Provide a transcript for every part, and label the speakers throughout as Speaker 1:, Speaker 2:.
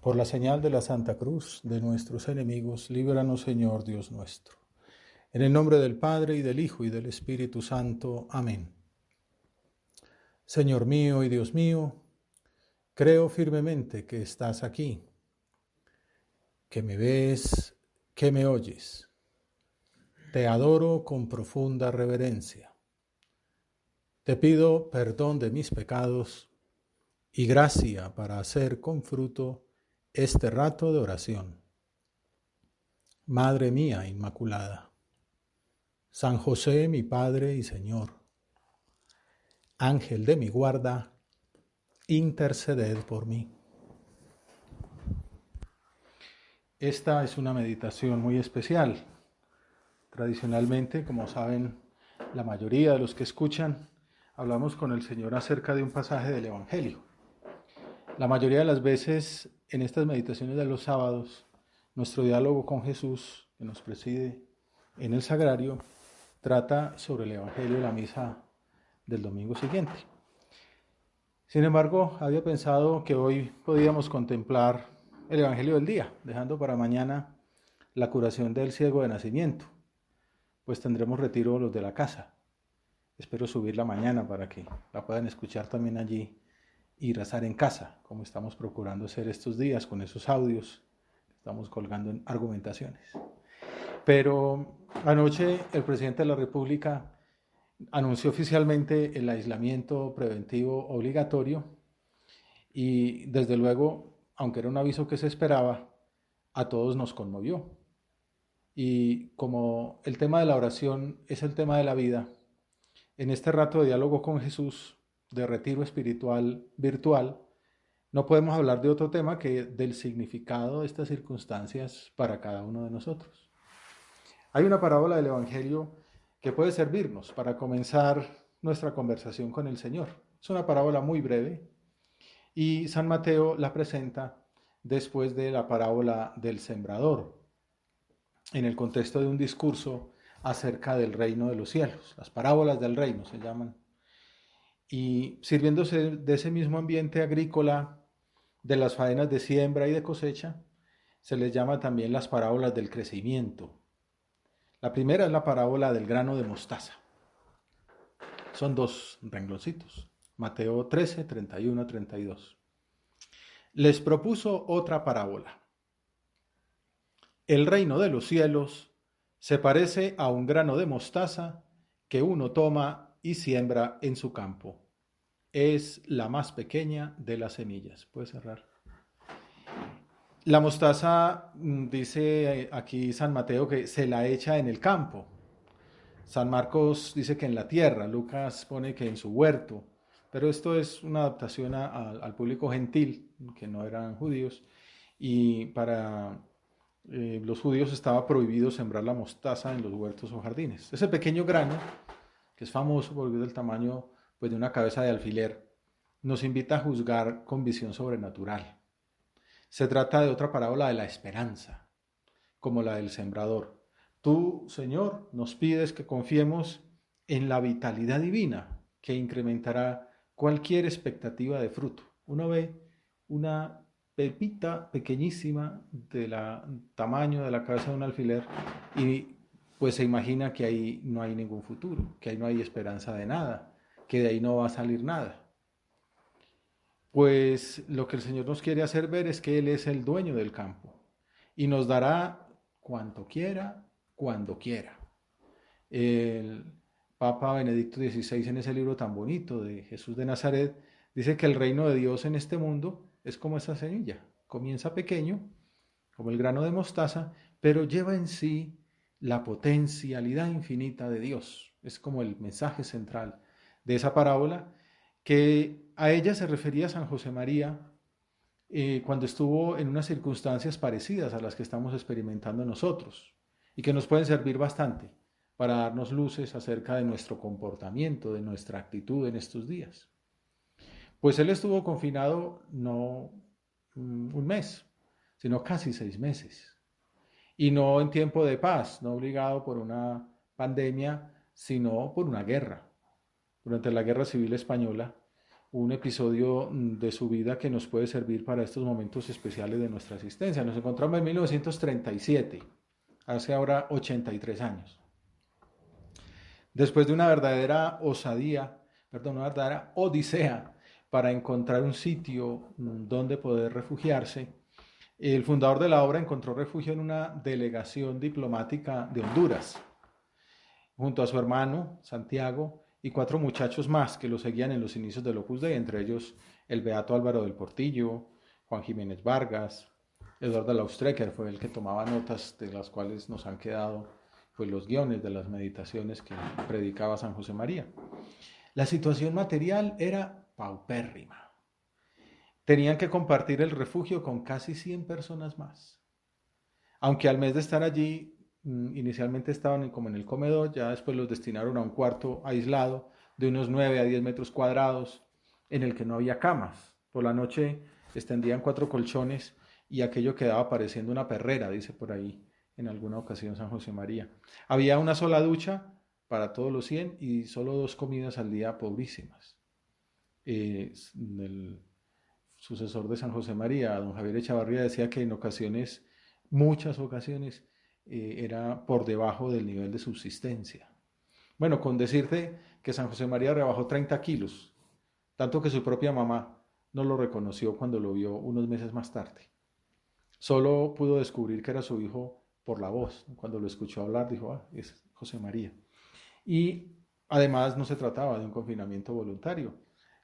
Speaker 1: Por la señal de la Santa Cruz de nuestros enemigos, líbranos, Señor Dios nuestro. En el nombre del Padre, y del Hijo, y del Espíritu Santo. Amén. Señor mío y Dios mío, creo firmemente que estás aquí, que me ves, que me oyes. Te adoro con profunda reverencia. Te pido perdón de mis pecados y gracia para hacer con fruto este rato de oración. Madre mía Inmaculada, San José, mi Padre y Señor, Ángel de mi guarda, interceded por mí. Esta es una meditación muy especial. Tradicionalmente, como saben la mayoría de los que escuchan, hablamos con el Señor acerca de un pasaje del Evangelio. La mayoría de las veces en estas meditaciones de los sábados, nuestro diálogo con Jesús, que nos preside en el sagrario, trata sobre el Evangelio de la misa del domingo siguiente. Sin embargo, había pensado que hoy podíamos contemplar el Evangelio del día, dejando para mañana la curación del ciego de nacimiento, pues tendremos retiro los de la casa. Espero subirla mañana para que la puedan escuchar también allí y rezar en casa, como estamos procurando hacer estos días con esos audios que estamos colgando en argumentaciones. Pero anoche el presidente de la República anunció oficialmente el aislamiento preventivo obligatorio y desde luego, aunque era un aviso que se esperaba, a todos nos conmovió. Y como el tema de la oración es el tema de la vida, en este rato de diálogo con Jesús, de retiro espiritual virtual, no podemos hablar de otro tema que del significado de estas circunstancias para cada uno de nosotros. Hay una parábola del Evangelio que puede servirnos para comenzar nuestra conversación con el Señor. Es una parábola muy breve y San Mateo la presenta después de la parábola del sembrador, en el contexto de un discurso acerca del reino de los cielos. Las parábolas del reino se llaman. Y sirviéndose de ese mismo ambiente agrícola, de las faenas de siembra y de cosecha, se les llama también las parábolas del crecimiento. La primera es la parábola del grano de mostaza. Son dos rengloncitos. Mateo 13, 31 a 32. Les propuso otra parábola. El reino de los cielos se parece a un grano de mostaza que uno toma y siembra en su campo. Es la más pequeña de las semillas. Puede cerrar. La mostaza, dice aquí San Mateo, que se la echa en el campo. San Marcos dice que en la tierra, Lucas pone que en su huerto, pero esto es una adaptación al público gentil, que no eran judíos, y para los judíos estaba prohibido sembrar la mostaza en los huertos o jardines. Ese pequeño grano, que es famoso porque es del tamaño pues, de una cabeza de alfiler, nos invita a juzgar con visión sobrenatural. Se trata de otra parábola de la esperanza, como la del sembrador. Tú, Señor, nos pides que confiemos en la vitalidad divina que incrementará cualquier expectativa de fruto. Uno ve una pepita pequeñísima del tamaño de la cabeza de un alfiler y pues se imagina que ahí no hay ningún futuro, que ahí no hay esperanza de nada, que de ahí no va a salir nada. Pues lo que el Señor nos quiere hacer ver es que Él es el dueño del campo y nos dará cuanto quiera, cuando quiera. El Papa Benedicto XVI, en ese libro tan bonito de Jesús de Nazaret, dice que el reino de Dios en este mundo es como esa semilla. Comienza pequeño, como el grano de mostaza, pero lleva en sí la potencialidad infinita de Dios. Es como el mensaje central de esa parábola, que a ella se refería San José María cuando estuvo en unas circunstancias parecidas a las que estamos experimentando nosotros y que nos pueden servir bastante para darnos luces acerca de nuestro comportamiento, de nuestra actitud en estos días. Pues él estuvo confinado no un mes, sino casi 6 meses. Y no en tiempo de paz, no obligado por una pandemia, sino por una guerra. Durante la Guerra Civil Española, un episodio de su vida que nos puede servir para estos momentos especiales de nuestra asistencia. Nos encontramos en 1937, hace ahora 83 años. Después de una verdadera una verdadera odisea para encontrar un sitio donde poder refugiarse, el fundador de la obra encontró refugio en una delegación diplomática de Honduras, junto a su hermano Santiago y 4 muchachos más que lo seguían en los inicios del Opus Dei, entre ellos el beato Álvaro del Portillo, Juan Jiménez Vargas, Eduardo Laustrecker fue el que tomaba notas de las cuales nos han quedado pues, los guiones de las meditaciones que predicaba San José María. La situación material era paupérrima. Tenían que compartir el refugio con casi 100 personas más. Aunque al mes de estar allí, inicialmente estaban como en el comedor, ya después los destinaron a un cuarto aislado de unos 9 a 10 metros cuadrados, en el que no había camas. Por la noche extendían 4 colchones y aquello quedaba pareciendo una perrera, dice por ahí en alguna ocasión San José María. Había una sola ducha para todos los 100 y solo 2 comidas al día pobrísimas. El sucesor de San José María, don Javier Echavarría, decía que en ocasiones, muchas ocasiones, era por debajo del nivel de subsistencia. Bueno, con decirte que San José María rebajó 30 kilos, tanto que su propia mamá no lo reconoció cuando lo vio unos meses más tarde. Solo pudo descubrir que era su hijo por la voz. Cuando lo escuchó hablar dijo, es José María. Y además no se trataba de un confinamiento voluntario,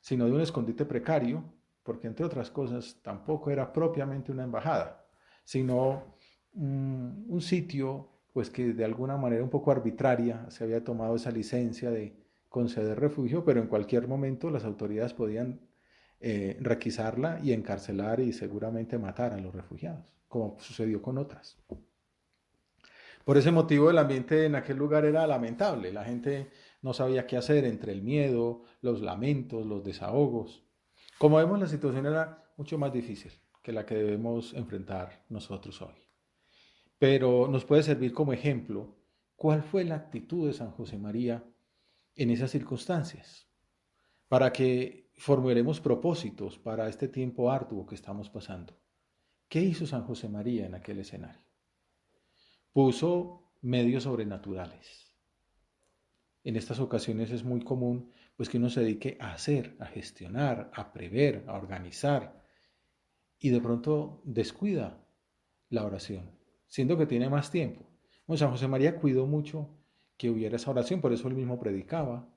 Speaker 1: sino de un escondite precario, porque entre otras cosas tampoco era propiamente una embajada, sino un sitio pues que de alguna manera un poco arbitraria se había tomado esa licencia de conceder refugio, pero en cualquier momento las autoridades podían requisarla y encarcelar y seguramente matar a los refugiados, como sucedió con otras. Por ese motivo el ambiente en aquel lugar era lamentable, la gente no sabía qué hacer entre el miedo, los lamentos, los desahogos. Como vemos, la situación era mucho más difícil que la que debemos enfrentar nosotros hoy. Pero nos puede servir como ejemplo cuál fue la actitud de San José María en esas circunstancias, para que formulemos propósitos para este tiempo arduo que estamos pasando. ¿Qué hizo San José María en aquel escenario? Puso medios sobrenaturales. En estas ocasiones es muy común pues que uno se dedique a hacer, a gestionar, a prever, a organizar y de pronto descuida la oración, siendo que tiene más tiempo. Bueno, San José María cuidó mucho que hubiera esa oración, por eso él mismo predicaba.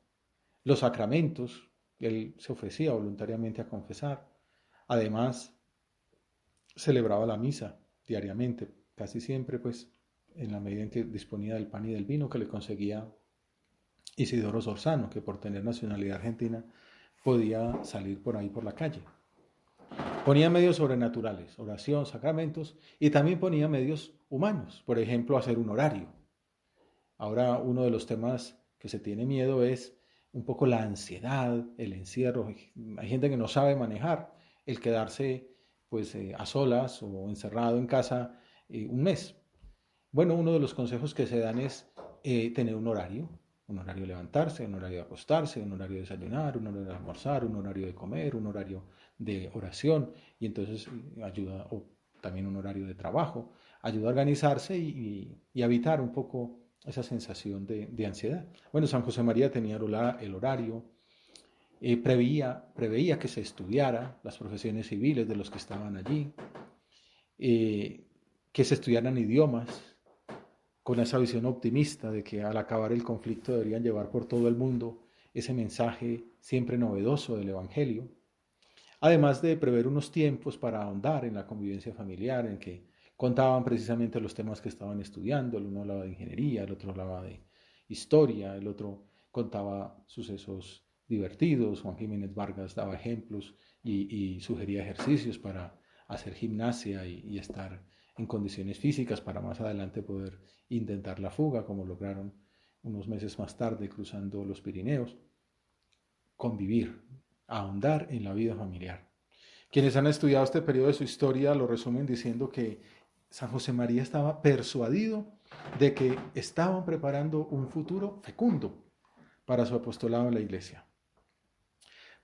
Speaker 1: Los sacramentos, él se ofrecía voluntariamente a confesar. Además, celebraba la misa diariamente, casi siempre pues en la medida en que disponía del pan y del vino que le conseguía Isidoro Sorzano, que por tener nacionalidad argentina podía salir por ahí por la calle. Ponía medios sobrenaturales, oración, sacramentos, y también ponía medios humanos, por ejemplo, hacer un horario. Ahora uno de los temas que se tiene miedo es un poco la ansiedad, el encierro. Hay gente que no sabe manejar el quedarse pues a solas o encerrado en casa un mes. Bueno, uno de los consejos que se dan es tener un horario de levantarse, un horario de acostarse, un horario de desayunar, un horario de almorzar, un horario de comer, un horario de oración y entonces ayuda, o también un horario de trabajo, ayuda a organizarse y evitar un poco esa sensación de ansiedad. Bueno, San José María tenía el horario, preveía que se estudiara las profesiones civiles de los que estaban allí, que se estudiaran idiomas, con esa visión optimista de que al acabar el conflicto deberían llevar por todo el mundo ese mensaje siempre novedoso del Evangelio, además de prever unos tiempos para ahondar en la convivencia familiar, en que contaban precisamente los temas que estaban estudiando, el uno hablaba de ingeniería, el otro hablaba de historia, el otro contaba sucesos divertidos, Juan Jiménez Vargas daba ejemplos y sugería ejercicios para hacer gimnasia y estar en condiciones físicas para más adelante poder intentar la fuga, como lograron unos meses más tarde cruzando los Pirineos. Convivir, ahondar en la vida familiar. Quienes han estudiado este periodo de su historia lo resumen diciendo que San José María estaba persuadido de que estaban preparando un futuro fecundo para su apostolado en la iglesia.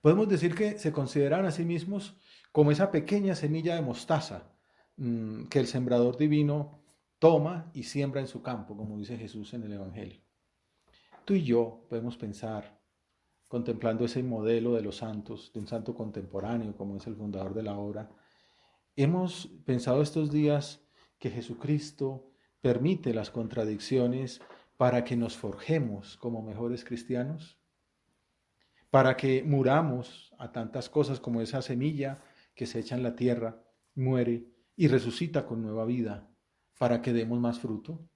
Speaker 1: Podemos decir que se consideran a sí mismos como esa pequeña semilla de mostaza que el sembrador divino toma y siembra en su campo, como dice Jesús en el Evangelio. Tú y yo podemos pensar, contemplando ese modelo de los santos, de un santo contemporáneo como es el fundador de la obra, hemos pensado estos días que Jesucristo permite las contradicciones para que nos forjemos como mejores cristianos, para que muramos a tantas cosas como esa semilla que se echa en la tierra, muere y resucita con nueva vida, para que demos más fruto.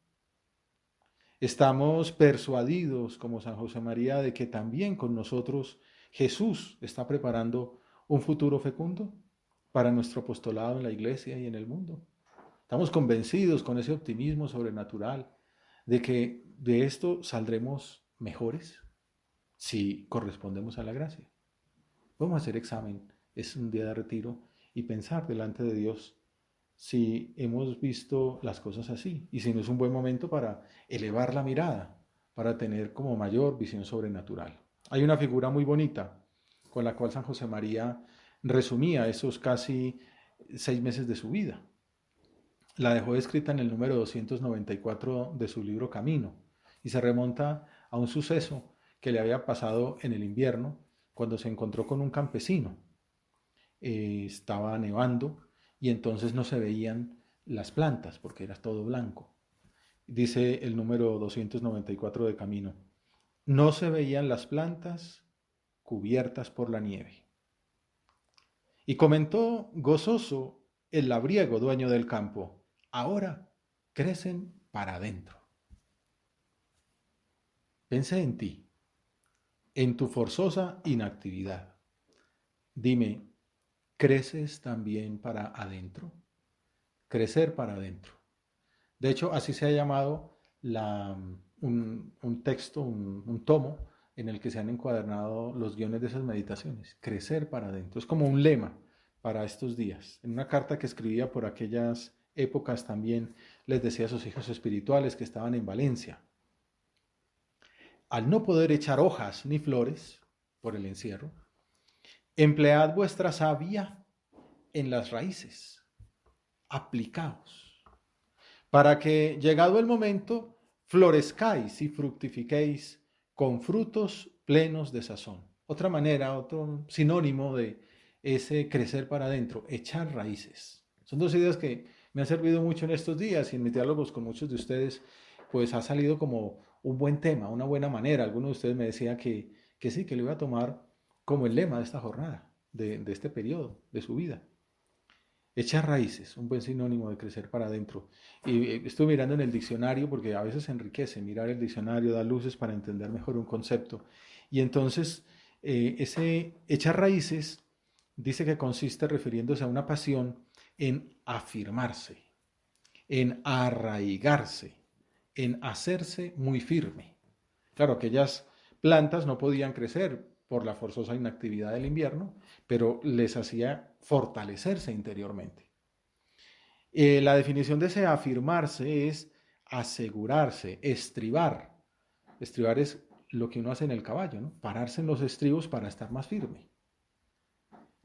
Speaker 1: Estamos persuadidos, como San José María, de que también con nosotros Jesús está preparando un futuro fecundo para nuestro apostolado en la iglesia y en el mundo. Estamos convencidos con ese optimismo sobrenatural de que de esto saldremos mejores si correspondemos a la gracia. Vamos a hacer examen, es un día de retiro, y pensar delante de Dios si hemos visto las cosas así y si no es un buen momento para elevar la mirada, para tener como mayor visión sobrenatural. Hay una figura muy bonita con la cual San José María resumía esos casi 6 meses de su vida. La dejó escrita en el número 294 de su libro Camino y se remonta a un suceso que le había pasado en el invierno cuando se encontró con un campesino. Estaba nevando y entonces no se veían las plantas porque era todo blanco. Dice el número 294 de Camino, no se veían las plantas cubiertas por la nieve. Y comentó gozoso el labriego dueño del campo, ahora crecen para adentro. Pensé en ti, en tu forzosa inactividad. Dime, ¿creces también para adentro? Crecer para adentro. De hecho, así se ha llamado un texto, un tomo en el que se han encuadernado los guiones de esas meditaciones. Crecer para adentro. Es como un lema para estos días. En una carta que escribía por aquellas épocas también les decía a sus hijos espirituales que estaban en Valencia. Al no poder echar hojas ni flores por el encierro, emplead vuestra savia en las raíces. Aplicaos para que, llegado el momento, florezcáis y fructifiquéis con frutos plenos de sazón. Otra manera, otro sinónimo de ese crecer para adentro, echar raíces. Son dos ideas que me han servido mucho en estos días y en mis diálogos con muchos de ustedes, pues ha salido como un buen tema, una buena manera. Algunos de ustedes me decían que sí, que lo iba a tomar como el lema de esta jornada, de este periodo de su vida. Echar raíces, un buen sinónimo de crecer para adentro. Y estuve mirando en el diccionario porque a veces enriquece mirar el diccionario, da luces para entender mejor un concepto. Y entonces, ese echar raíces dice que consiste, refiriéndose a una pasión, en afirmarse, en arraigarse, en hacerse muy firme. Claro, aquellas plantas no podían crecer por la forzosa inactividad del invierno, pero les hacía fortalecerse interiormente. La definición de ese afirmarse es asegurarse, estribar. Estribar es lo que uno hace en el caballo, ¿no? Pararse en los estribos para estar más firme.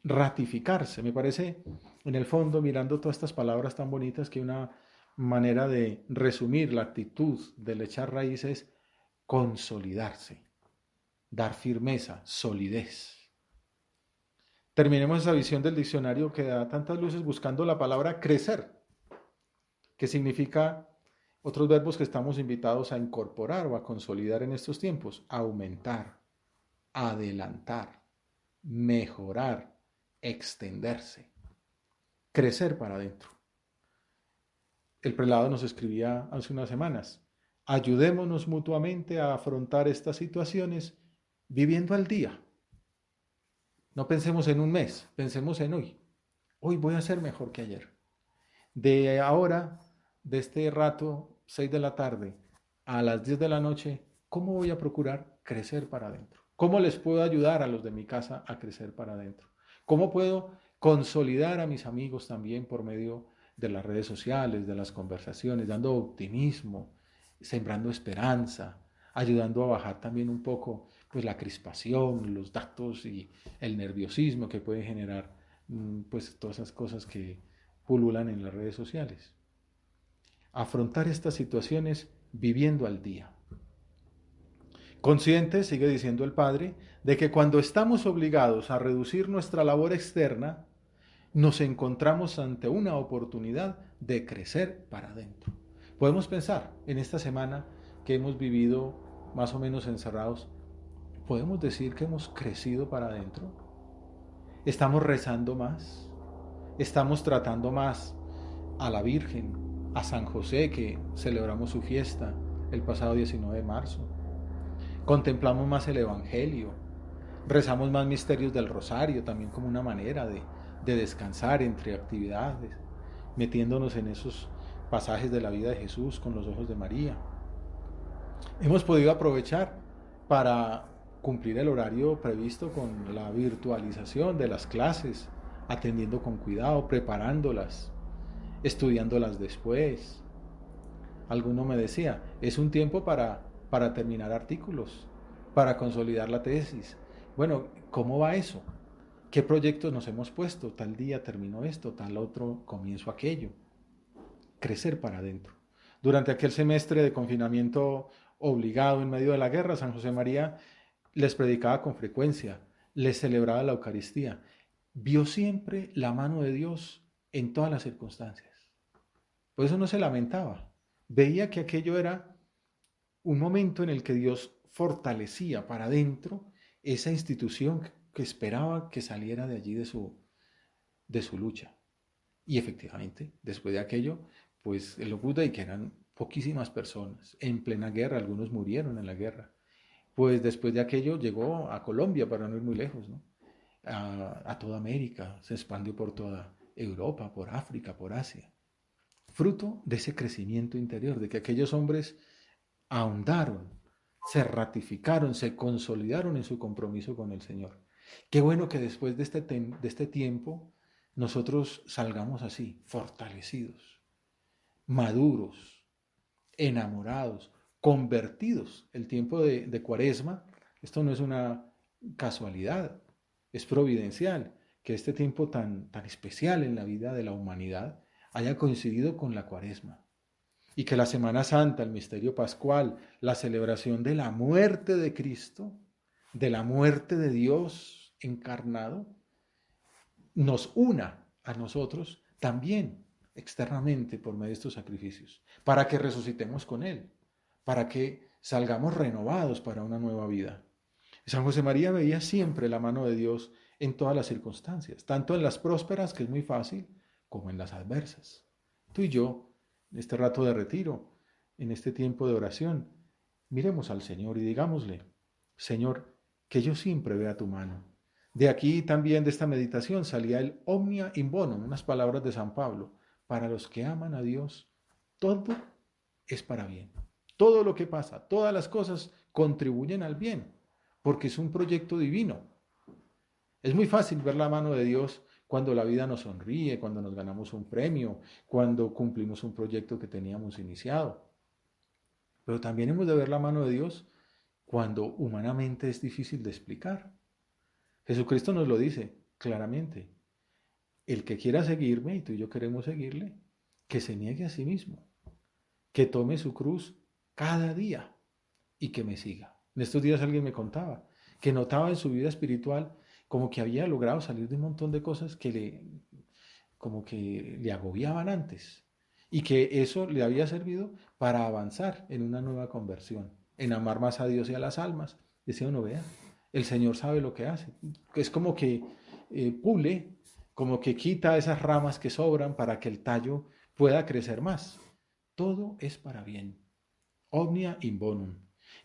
Speaker 1: Ratificarse, me parece, en el fondo, mirando todas estas palabras tan bonitas, que una manera de resumir la actitud del echar raíces es consolidarse, dar firmeza, solidez. Terminemos esa visión del diccionario que da tantas luces buscando la palabra crecer, que significa otros verbos que estamos invitados a incorporar o a consolidar en estos tiempos: aumentar, adelantar, mejorar, extenderse, crecer para adentro. El prelado nos escribía hace unas semanas: ayudémonos mutuamente a afrontar estas situaciones viviendo al día. No pensemos en un mes, pensemos en hoy. Hoy voy a ser mejor que ayer. De ahora, de este rato, 6 de la tarde a las 10 de la noche, ¿cómo voy a procurar crecer para adentro? ¿Cómo les puedo ayudar a los de mi casa a crecer para adentro? ¿Cómo puedo consolidar a mis amigos también por medio de las redes sociales, de las conversaciones, dando optimismo, sembrando esperanza, ayudando a bajar también un poco pues la crispación, los datos y el nerviosismo que puede generar pues todas esas cosas que pululan en las redes sociales. Afrontar estas situaciones viviendo al día. Consciente, sigue diciendo el padre, de que cuando estamos obligados a reducir nuestra labor externa, nos encontramos ante una oportunidad de crecer para adentro. Podemos pensar en esta semana que hemos vivido más o menos encerrados, podemos decir que hemos crecido para adentro. Estamos rezando más, estamos tratando más a la Virgen, a San José, que celebramos su fiesta el pasado 19 de marzo. Contemplamos más el Evangelio, rezamos más misterios del rosario, también como una manera de descansar entre actividades, metiéndonos en esos pasajes de la vida de Jesús con los ojos de María. Hemos podido aprovechar para cumplir el horario previsto con la virtualización de las clases, atendiendo con cuidado, preparándolas, estudiándolas después. Alguno me decía, es un tiempo para terminar artículos, para consolidar la tesis. Bueno, ¿cómo va eso? ¿Qué proyectos nos hemos puesto? Tal día termino esto, tal otro comienzo aquello. Crecer para adentro. Durante aquel semestre de confinamiento obligado en medio de la guerra, San José María les predicaba con frecuencia, les celebraba la Eucaristía. Vio siempre la mano de Dios en todas las circunstancias. Por eso no se lamentaba. Veía que aquello era un momento en el que Dios fortalecía para adentro esa institución que esperaba que saliera de allí de su lucha. Y efectivamente, después de aquello, pues el Opus Dei, que eran poquísimas personas, en plena guerra, algunos murieron en la guerra, pues después de aquello llegó a Colombia, para no ir muy lejos, ¿no? A toda América, se expandió por toda Europa, por África, por Asia. Fruto de ese crecimiento interior, de que aquellos hombres ahondaron, se ratificaron, se consolidaron en su compromiso con el Señor. Qué bueno que después de este tiempo nosotros salgamos así, fortalecidos, maduros, enamorados, convertidos. El tiempo de Cuaresma, esto no es una casualidad, es providencial que este tiempo tan especial en la vida de la humanidad haya coincidido con la Cuaresma. Y que la Semana Santa, el misterio pascual, la celebración de la muerte de Cristo, de la muerte de Dios encarnado, nos una a nosotros también externamente por medio de estos sacrificios, para que resucitemos con Él, para que salgamos renovados para una nueva vida. San José María veía siempre la mano de Dios en todas las circunstancias, tanto en las prósperas, que es muy fácil, como en las adversas. Tú y yo, en este rato de retiro, en este tiempo de oración, miremos al Señor y digámosle, Señor, que yo siempre vea tu mano. De aquí también, de esta meditación, salía el omnia in bonum, unas palabras de San Pablo. Para los que aman a Dios, todo es para bien. Todo lo que pasa, todas las cosas contribuyen al bien, porque es un proyecto divino. Es muy fácil ver la mano de Dios cuando la vida nos sonríe, cuando nos ganamos un premio, cuando cumplimos un proyecto que teníamos iniciado. Pero también hemos de ver la mano de Dios cuando humanamente es difícil de explicar. Jesucristo nos lo dice claramente. El que quiera seguirme, y tú y yo queremos seguirle, que se niegue a sí mismo, que tome su cruz cada día y que me siga. En estos días alguien me contaba que notaba en su vida espiritual como que había logrado salir de un montón de cosas como que le agobiaban antes y que eso le había servido para avanzar en una nueva conversión, en amar más a Dios y a las almas. Decía uno, vea, el Señor sabe lo que hace. Es como que pule, como que quita esas ramas que sobran para que el tallo pueda crecer más. Todo es para bien. Omnia in bonum.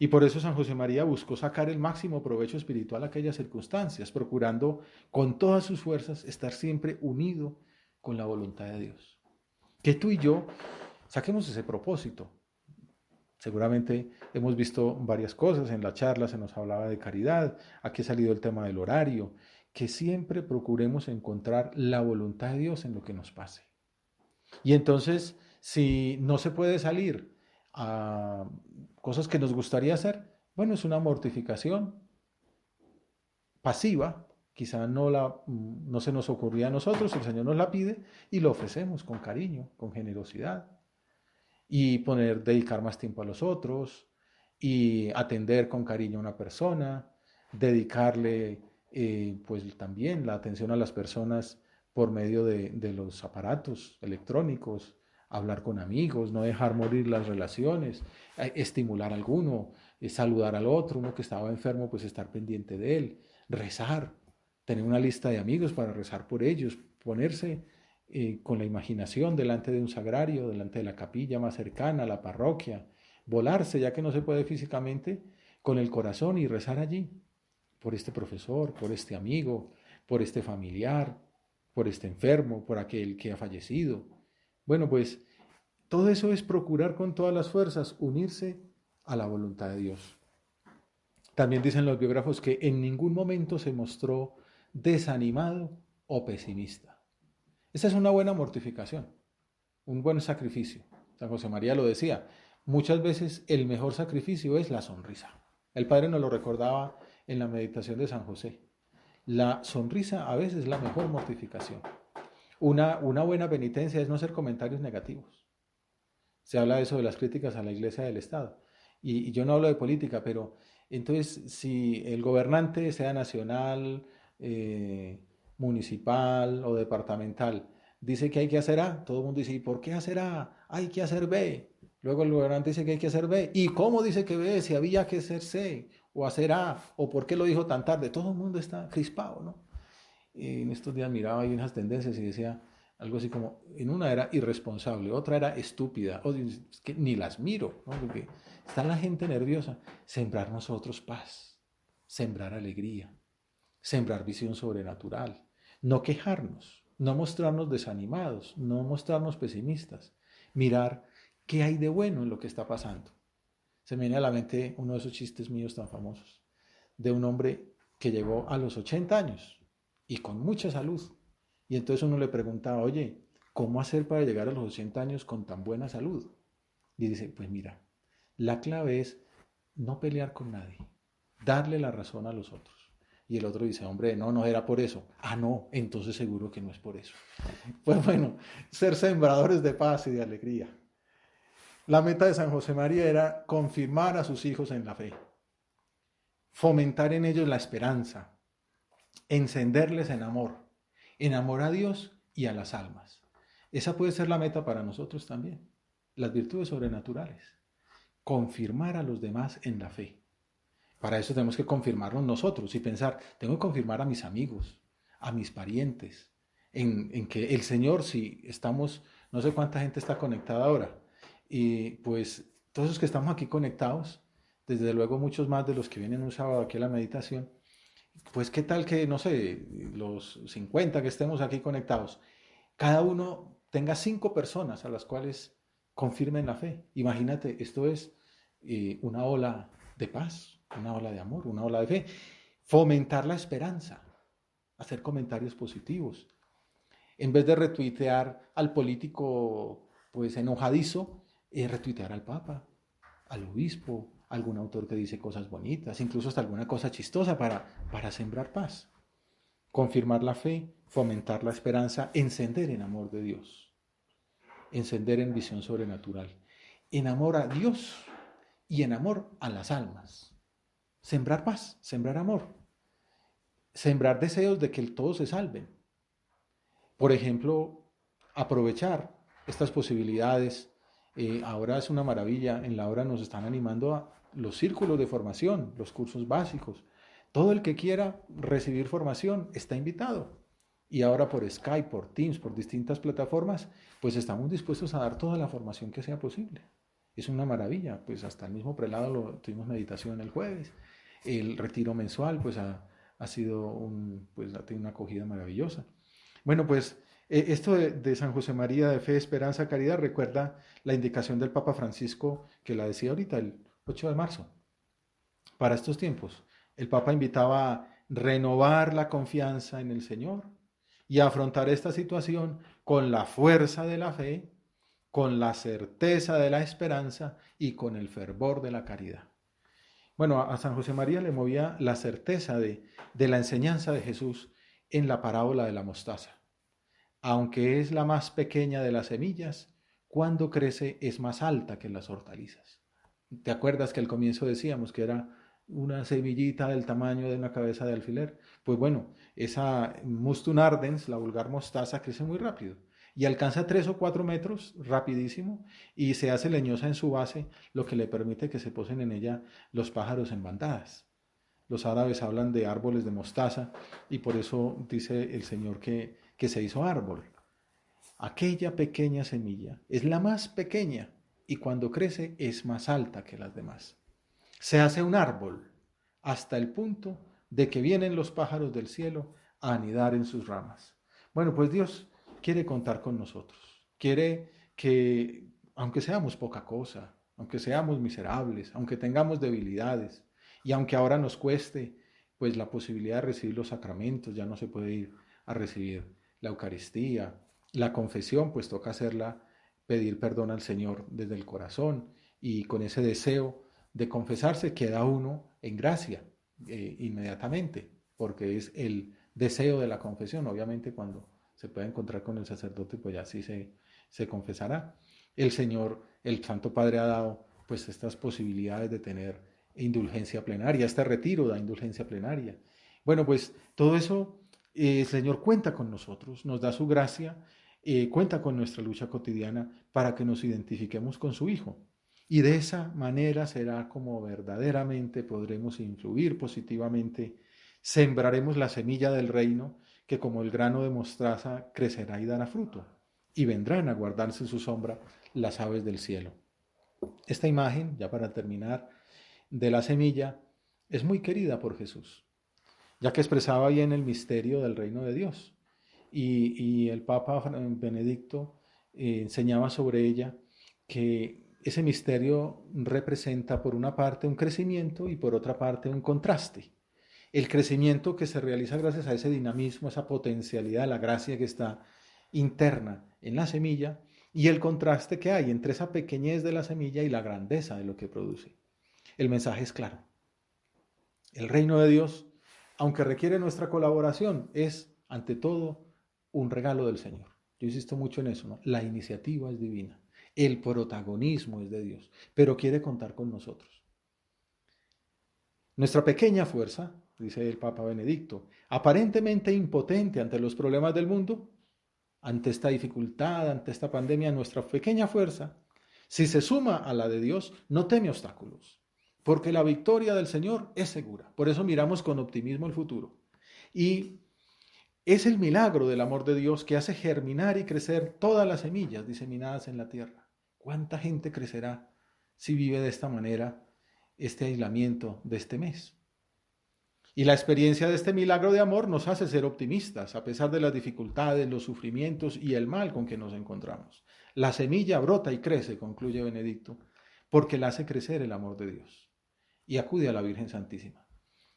Speaker 1: Y por eso San José María buscó sacar el máximo provecho espiritual a aquellas circunstancias, procurando con todas sus fuerzas estar siempre unido con la voluntad de Dios. Que tú y yo saquemos ese propósito. Seguramente hemos visto varias cosas, en la charla se nos hablaba de caridad, aquí ha salido el tema del horario, que siempre procuremos encontrar la voluntad de Dios en lo que nos pase. Y entonces, si no se puede salir a cosas que nos gustaría hacer, bueno, es una mortificación pasiva, quizá no se nos ocurría a nosotros, el Señor nos la pide y lo ofrecemos con cariño, con generosidad y dedicar más tiempo a los otros y atender con cariño a una persona, dedicarle pues también la atención a las personas por medio de los aparatos electrónicos, hablar con amigos, no dejar morir las relaciones, estimular a alguno, saludar al otro, uno que estaba enfermo, pues estar pendiente de él, rezar, tener una lista de amigos para rezar por ellos, ponerse con la imaginación delante de un sagrario, delante de la capilla más cercana, la parroquia, volarse ya que no se puede físicamente, con el corazón y rezar allí, por este profesor, por este amigo, por este familiar, por este enfermo, por aquel que ha fallecido. Bueno, pues todo eso es procurar con todas las fuerzas unirse a la voluntad de Dios. También dicen los biógrafos que en ningún momento se mostró desanimado o pesimista. Esa es una buena mortificación, un buen sacrificio. San José María lo decía, muchas veces el mejor sacrificio es la sonrisa. El Padre nos lo recordaba en la meditación de San José. La sonrisa a veces es la mejor mortificación. Una buena penitencia es no hacer comentarios negativos. Se habla de eso de las críticas a la Iglesia del Estado. Y yo no hablo de política, pero entonces si el gobernante, sea nacional, municipal o departamental, dice que hay que hacer A, todo el mundo dice, ¿y por qué hacer A? Hay que hacer B. Luego el gobernante dice que hay que hacer B. ¿Y cómo dice que B? Si había que hacer C o hacer A, o por qué lo dijo tan tarde. Todo el mundo está crispado, ¿no? En estos días miraba ahí unas tendencias y decía algo así como, en una era irresponsable, otra era estúpida, o es que ni las miro, ¿no? Porque está la gente nerviosa. Sembrar nosotros paz, sembrar alegría, sembrar visión sobrenatural, no quejarnos, no mostrarnos desanimados, no mostrarnos pesimistas, mirar qué hay de bueno en lo que está pasando. Se me viene a la mente uno de esos chistes míos tan famosos, de un hombre que llegó a los 80 años y con mucha salud. Y entonces uno le preguntaba, oye, ¿cómo hacer para llegar a los 80 años con tan buena salud? Y dice, pues mira, la clave es no pelear con nadie, darle la razón a los otros. Y el otro dice, hombre, no, no era por eso. Ah, no, entonces seguro que no es por eso. Pues bueno, ser sembradores de paz y de alegría. La meta de San José María era confirmar a sus hijos en la fe, fomentar en ellos la esperanza, encenderles en amor a Dios y a las almas. Esa puede ser la meta para nosotros también, las virtudes sobrenaturales, confirmar a los demás en la fe. Para eso tenemos que confirmarnos nosotros y pensar, tengo que confirmar a mis amigos, a mis parientes, en que el Señor, si estamos, no sé cuánta gente está conectada ahora, y pues todos los que estamos aquí conectados, desde luego muchos más de los que vienen un sábado aquí a la meditación, pues qué tal que, no sé, los 50 que estemos aquí conectados, cada uno tenga 5 personas a las cuales confirmen la fe. Imagínate, esto es una ola de paz, una ola de amor, una ola de fe. Fomentar la esperanza, hacer comentarios positivos. En vez de retuitear al político pues enojadizo, retuitear al Papa, al obispo, algún autor que dice cosas bonitas, incluso hasta alguna cosa chistosa para sembrar paz. Confirmar la fe, fomentar la esperanza, encender en amor de Dios, encender en visión sobrenatural, en amor a Dios y en amor a las almas. Sembrar paz, sembrar amor, sembrar deseos de que todos se salven. Por ejemplo, aprovechar estas posibilidades. Ahora es una maravilla, en la hora nos están animando a los círculos de formación, los cursos básicos. Todo el que quiera recibir formación está invitado. Y ahora por Skype, por Teams, por distintas plataformas, pues estamos dispuestos a dar toda la formación que sea posible. Es una maravilla, pues hasta el mismo prelado tuvimos meditación el jueves. El retiro mensual, pues ha sido pues ha tenido una acogida maravillosa. Bueno, pues esto de San José María de fe, esperanza, caridad, recuerda la indicación del Papa Francisco que la decía ahorita, el 8 de marzo. Para estos tiempos, el Papa invitaba a renovar la confianza en el Señor y a afrontar esta situación con la fuerza de la fe con la certeza de la esperanza y con el fervor de la caridad. Bueno, a San José María le movía la certeza de la enseñanza de Jesús en la parábola de la mostaza. Aunque es la más pequeña de las semillas, cuando crece es más alta que las hortalizas. ¿Te acuerdas que al comienzo decíamos que era una semillita del tamaño de una cabeza de alfiler? Pues bueno, esa Mustun ardens, la vulgar mostaza, crece muy rápido y alcanza 3 o 4 metros rapidísimo y se hace leñosa en su base, lo que le permite que se posen en ella los pájaros en bandadas. Los árabes hablan de árboles de mostaza y por eso dice el Señor que se hizo árbol. Aquella pequeña semilla es la más pequeña y cuando crece es más alta que las demás. Se hace un árbol hasta el punto de que vienen los pájaros del cielo a anidar en sus ramas. Bueno, pues Dios quiere contar con nosotros. Quiere que, aunque seamos poca cosa, aunque seamos miserables, aunque tengamos debilidades, y aunque ahora nos cueste, pues la posibilidad de recibir los sacramentos, ya no se puede ir a recibir la Eucaristía, la confesión, pues toca hacerla, pedir perdón al Señor desde el corazón y con ese deseo de confesarse queda uno en gracia inmediatamente, porque es el deseo de la confesión. Obviamente cuando se pueda encontrar con el sacerdote, pues ya sí se confesará. El Señor, el Santo Padre ha dado pues estas posibilidades de tener indulgencia plenaria, este retiro da indulgencia plenaria. Bueno, pues todo eso el Señor cuenta con nosotros, nos da su gracia, cuenta con nuestra lucha cotidiana para que nos identifiquemos con su Hijo. Y de esa manera será como verdaderamente podremos influir positivamente, sembraremos la semilla del reino que como el grano de mostaza crecerá y dará fruto, y vendrán a guardarse en su sombra las aves del cielo. Esta imagen, ya para terminar, de la semilla es muy querida por Jesús, ya que expresaba bien el misterio del reino de Dios. Y el Papa Benedicto enseñaba sobre ella que ese misterio representa por una parte un crecimiento y por otra parte un contraste. El crecimiento que se realiza gracias a ese dinamismo, esa potencialidad, la gracia que está interna en la semilla y el contraste que hay entre esa pequeñez de la semilla y la grandeza de lo que produce. El mensaje es claro. El reino de Dios, aunque requiere nuestra colaboración, es ante todo un regalo del Señor. Yo insisto mucho en eso, ¿no? La iniciativa es divina, el protagonismo es de Dios, pero quiere contar con nosotros. Nuestra pequeña fuerza, dice el Papa Benedicto, aparentemente impotente ante los problemas del mundo, ante esta dificultad, ante esta pandemia, nuestra pequeña fuerza, si se suma a la de Dios, no teme obstáculos, porque la victoria del Señor es segura. Por eso miramos con optimismo el futuro. Y es el milagro del amor de Dios que hace germinar y crecer todas las semillas diseminadas en la tierra. ¿Cuánta gente crecerá si vive de esta manera este aislamiento de este mes? Y la experiencia de este milagro de amor nos hace ser optimistas, a pesar de las dificultades, los sufrimientos y el mal con que nos encontramos. La semilla brota y crece, concluye Benedicto, porque la hace crecer el amor de Dios. Y acude a la Virgen Santísima,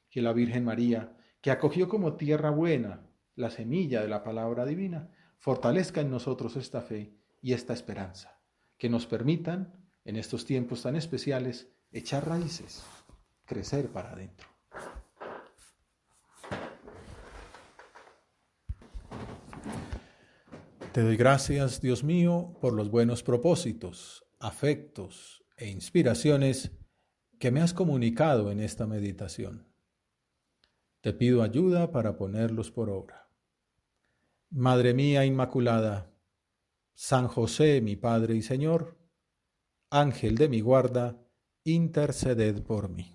Speaker 1: que la Virgen María, que acogió como tierra buena la semilla de la palabra divina, fortalezca en nosotros esta fe y esta esperanza, que nos permitan, en estos tiempos tan especiales, echar raíces, crecer para adentro. Te doy gracias, Dios mío, por los buenos propósitos, afectos e inspiraciones que me has comunicado en esta meditación. Te pido ayuda para ponerlos por obra. Madre mía Inmaculada, San José, mi Padre y Señor, Ángel de mi guarda, interceded por mí.